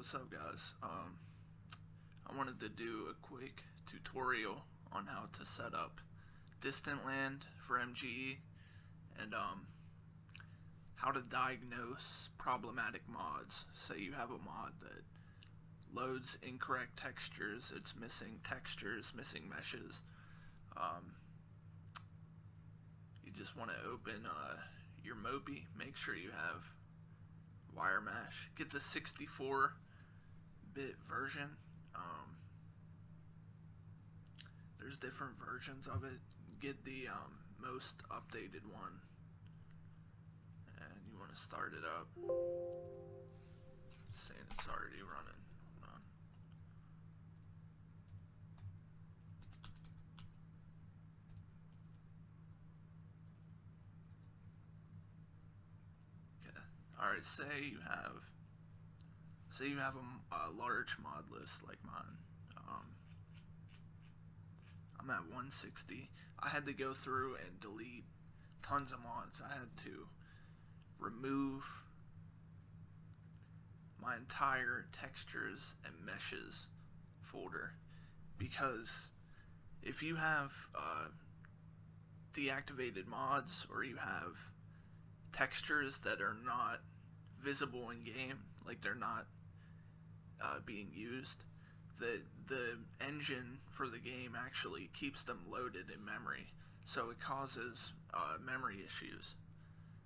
What's up, guys? I wanted to do a quick tutorial on how to set up distant land for MGE and how to diagnose problematic mods. Say you have a mod that loads incorrect textures, it's missing textures, missing meshes. You just want to open your Mobi, make sure you have Wyre mesh, get the 64-bit version. There's different versions of it. Get the most updated one, and you want to start it up. It's saying it's already running. Hold on. Okay. All right. Say you have a large mod list like mine. I'm at 160. I had to go through and delete tons of mods. I had to remove my entire textures and meshes folder, because if you have deactivated mods, or you have textures that are not visible in game, like they're not being used, the engine for the game actually keeps them loaded in memory, so it causes memory issues.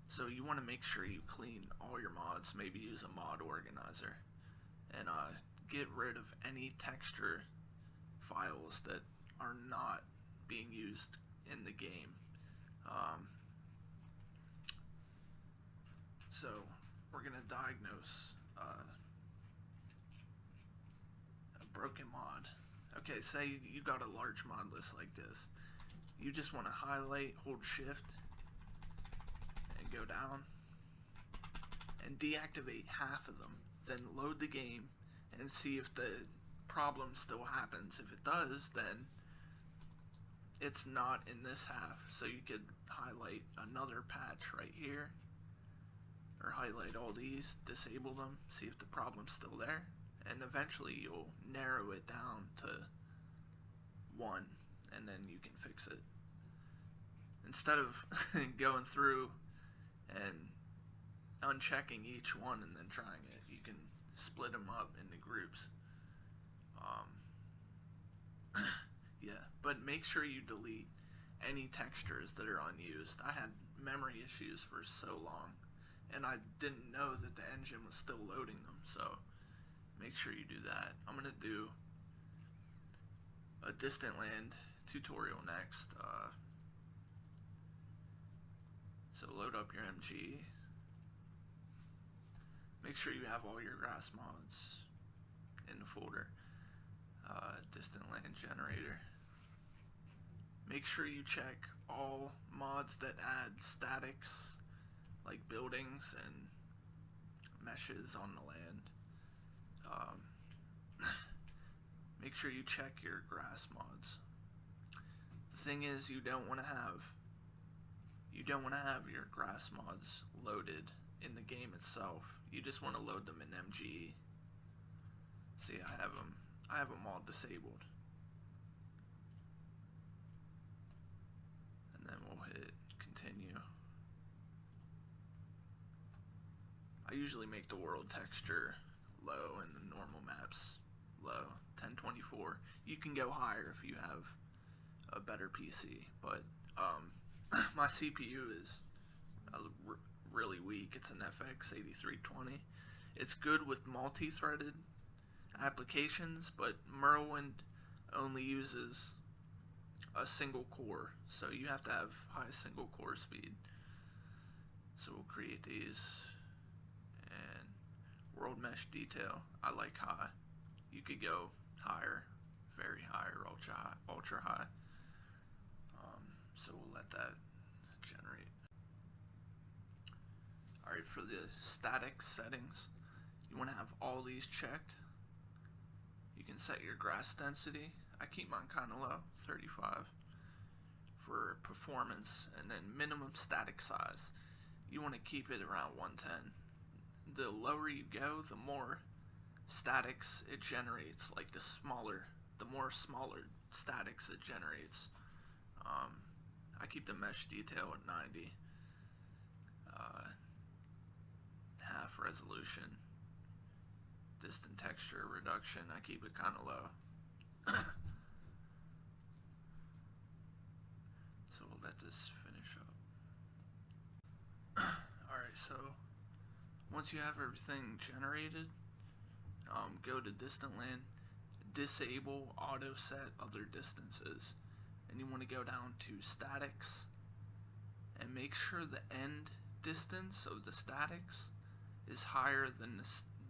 So you want to make sure you clean all your mods, maybe use a mod organizer, and get rid of any texture files that are not being used in the game. So we're going to diagnose broken mod. Okay, say you got a large mod list like this. You just want to highlight, hold shift, and go down and deactivate half of them. Then load the game and see if the problem still happens. If it does, then it's not in this half. So you could highlight another patch right here, or highlight all these, disable them, see if the problem's still there, and eventually you'll narrow it down to one, and then you can fix it. Instead of going through and unchecking each one and then trying it, you can split them up into groups. Yeah, but make sure you delete any textures that are unused. I had memory issues for so long, and I didn't know that the engine was still loading them, so make sure you do that. I'm going to do a distant land tutorial next. So load up your MGE. Make sure you have all your grass mods in the folder. Distant land generator. Make sure you check all mods that add statics, like buildings and meshes on the land. Make sure you check your grass mods. The thing is, you don't want to have your grass mods loaded in the game itself. You just want to load them in MGE. See, I have them all disabled. And then we'll hit continue. I usually make the world texture low and the normal maps low, 1024. You can go higher if you have a better PC, but my CPU is really weak. It's an FX 8320. It's good with multi-threaded applications, but Morrowind only uses a single core, so you have to have high single core speed. So we'll create these, and world mesh detail, I like high. You could go higher, very high, or ultra high. So we'll let that generate. Alright, for the static settings, you want to have all these checked. You can set your grass density. I keep mine kind of low, 35, for performance, and then minimum static size. You want to keep it around 110. The lower you go, the more statics it generates, like the more smaller statics it generates. I keep the mesh detail at 90. Half resolution. Distant texture reduction, I keep it kind of low. So we'll let this finish up. Alright, so once you have everything generated, go to distant land, disable auto set other distances, and you want to go down to statics and make sure the end distance of the statics is higher than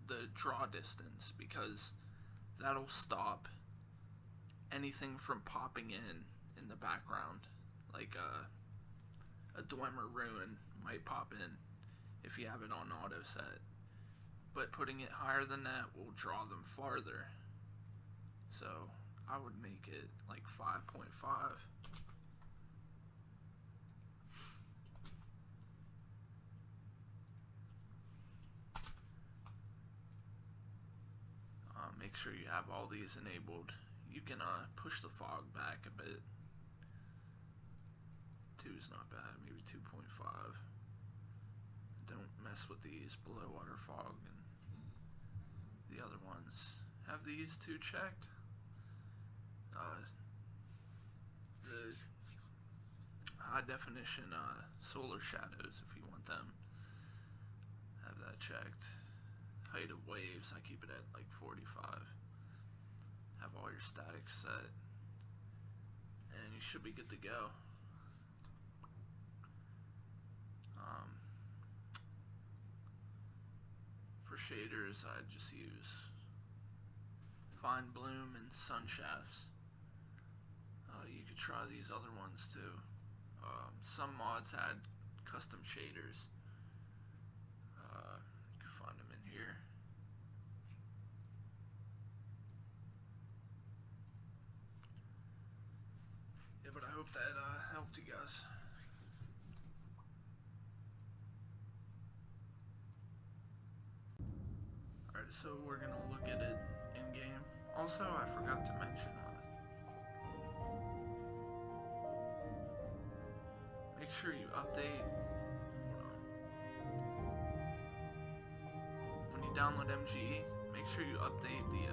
the draw distance, because that'll stop anything from popping in the background. Like a Dwemer ruin might pop in if you have it on auto set, but putting it higher than that will draw them farther. So I would make it like 5.5. Make sure you have all these enabled. You can push the fog back a bit. 2 is not bad, maybe 2.5. Don't mess with these below water fog and the other ones. Have these two checked. The high definition solar shadows, if you want them, have that checked. Height of waves, I keep it at like 45. Have all your statics set, and you should be good to go. For shaders, I just use Fine Bloom and Sun Shafts. You could try these other ones too. Some mods add custom shaders. You can find them in here. Yeah, but I hope that helped you guys. Alright, so we're gonna look at it in game. Also, I forgot to mention, make sure you update. Hold on. When you download MGE, make sure you update the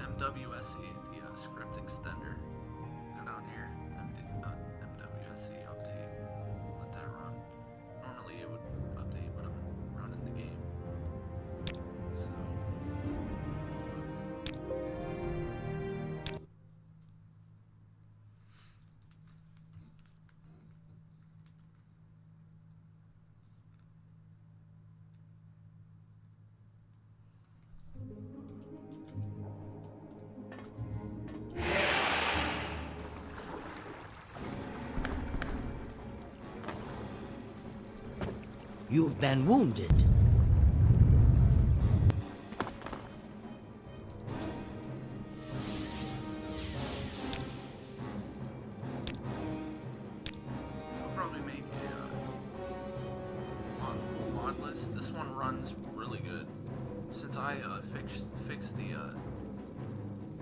MWSE, the script extender. Go down here, MWSE update. Let that run. Normally it would update, but I'm running the game. So, You've been wounded. I'll probably make a on full Modlist. This one runs really good. Since I fixed the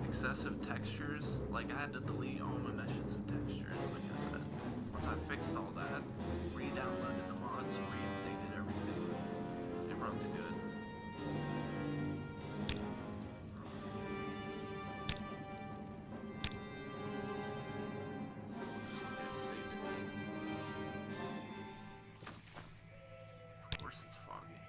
excessive textures, like I had to delete all my meshes and textures, like I said. Once I fixed all that, re-downloaded the mods, re-updated everything, it runs good. So we'll just save it. Of course it's foggy.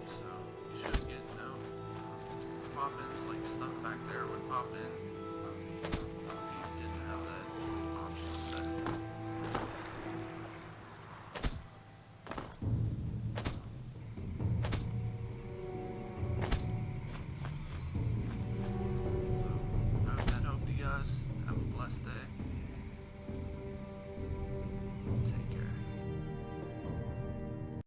So you should get pop-ins, like stuff back there would pop in.